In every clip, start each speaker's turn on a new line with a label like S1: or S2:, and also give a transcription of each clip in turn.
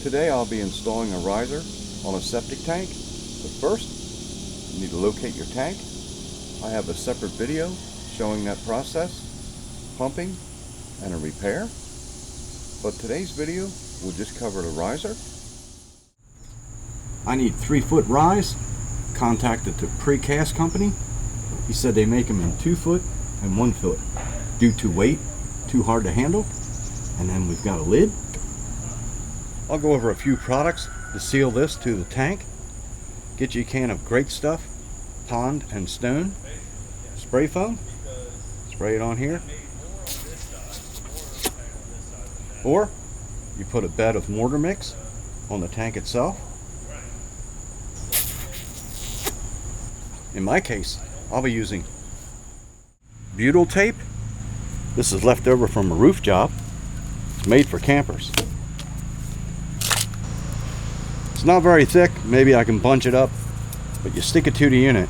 S1: Today I'll be installing a riser on a septic tank, but first you need to locate your tank. I have a separate video showing that process, pumping, and a repair, but today's video will just cover the riser. I need 3-foot rise. Contacted the Precast company. He said they make them in 2 foot and 1 foot due to weight, too hard to handle. And then we've got a lid. I'll go over a few products to seal this to the tank. Get you a can of great stuff, Pond and Stone spray foam. Spray it on here. Or you put a bed of mortar mix on the tank itself. In my case, I'll be using butyl tape. This is left over from a roof job. It's made for campers. It's not very thick. Maybe I can bunch it up, but you stick it to the unit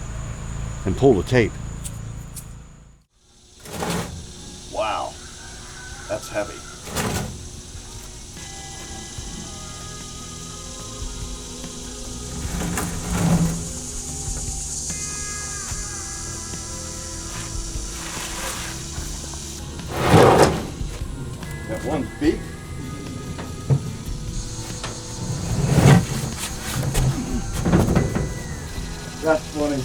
S1: and pull the tape. Wow, that's heavy. That one's big. That's funny.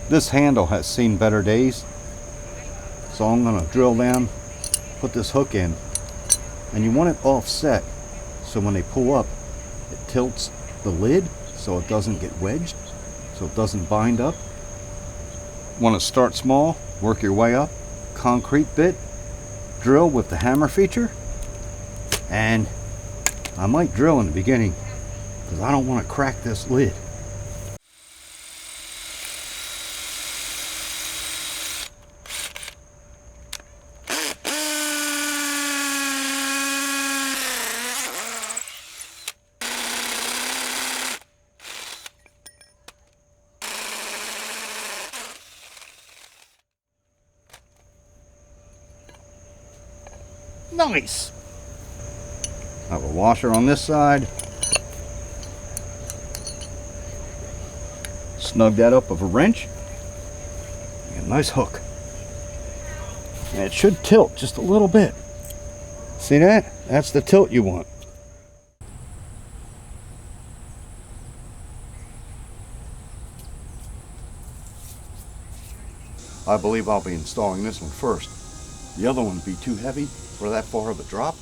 S1: This handle has seen better days, so I'm going to drill down, put this hook in, and you want it offset so when they pull up it tilts the lid so it doesn't get wedged, so it doesn't bind up. Want to start small, work your way up. Concrete bit, drill with the hammer feature, and I might drill in the beginning because I don't want to crack this lid. Nice! I have a washer on this side. Snug that up with a wrench. And a nice hook. And it should tilt just a little bit. See that? That's the tilt you want. I believe I'll be installing this one first. The other one would be too heavy for that far of a drop.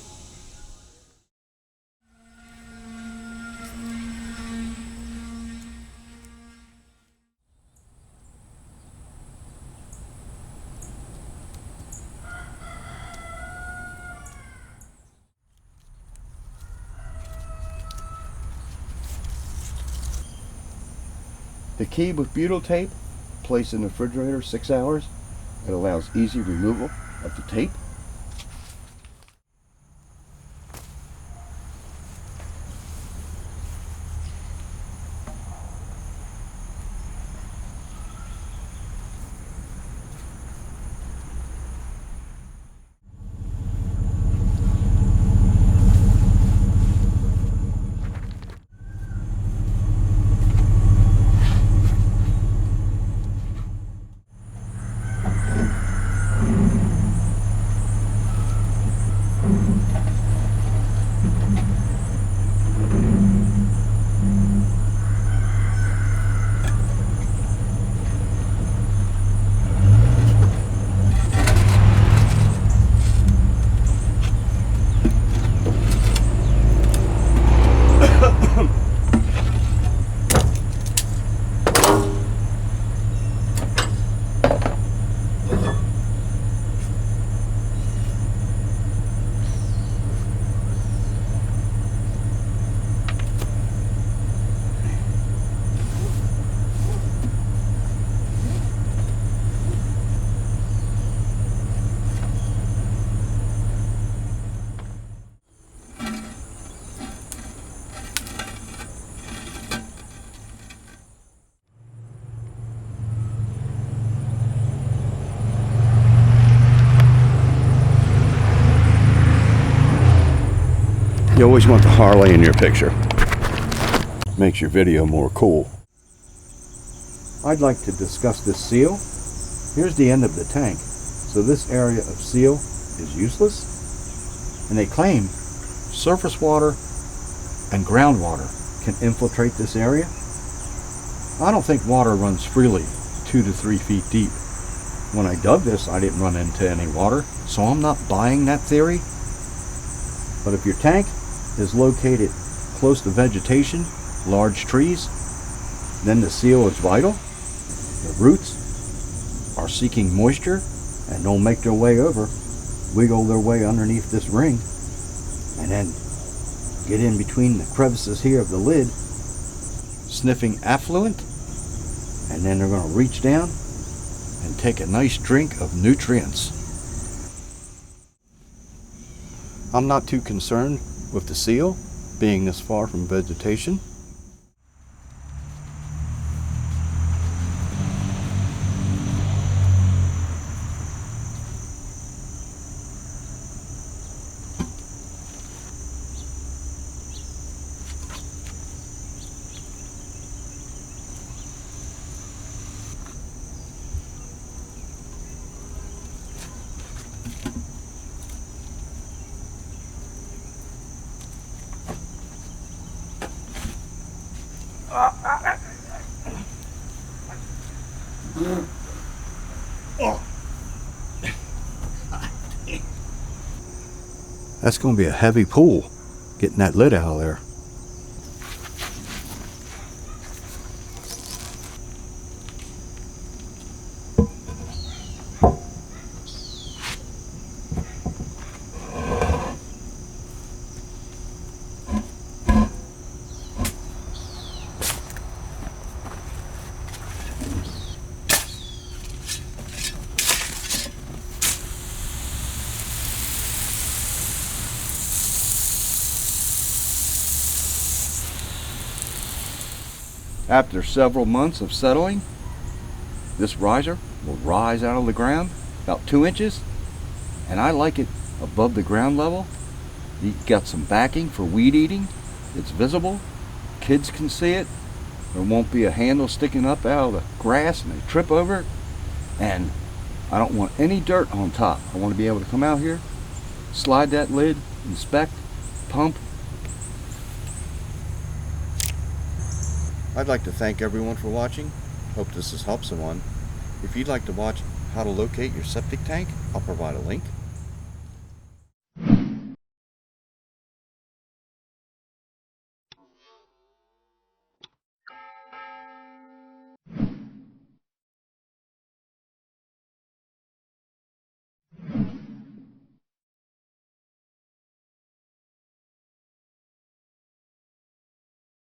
S1: The key with butyl tape, place in the refrigerator 6 hours. It allows easy removal of the tape. You always want the Harley in your picture. Makes your video more cool. I'd like to discuss this seal. Here's the end of the tank. So this area of seal is useless. And they claim surface water and groundwater can infiltrate this area. I don't think water runs freely 2 to 3 feet deep. When I dug this, I didn't run into any water, so I'm not buying that theory. But if your tank is located close to vegetation, large trees, then the seal is vital. The roots are seeking moisture and they'll make their way over, wiggle their way underneath this ring, and then get in between the crevices here of the lid, sniffing affluent, and then they're going to reach down and take a nice drink of nutrients. I'm not too concerned with the seal being this far from vegetation. That's going to be a heavy pull, getting that lid out of there. After several months of settling, this riser will rise out of the ground about 2 inches, and I like it above the ground level. You've got some backing for weed eating. It's visible. Kids can see it. There won't be a handle sticking up out of the grass and they trip over it. And I don't want any dirt on top. I want to be able to come out here, slide that lid, inspect, pump. I'd like to thank everyone for watching. Hope this has helped someone. If you'd like to watch how to locate your septic tank, I'll provide a link.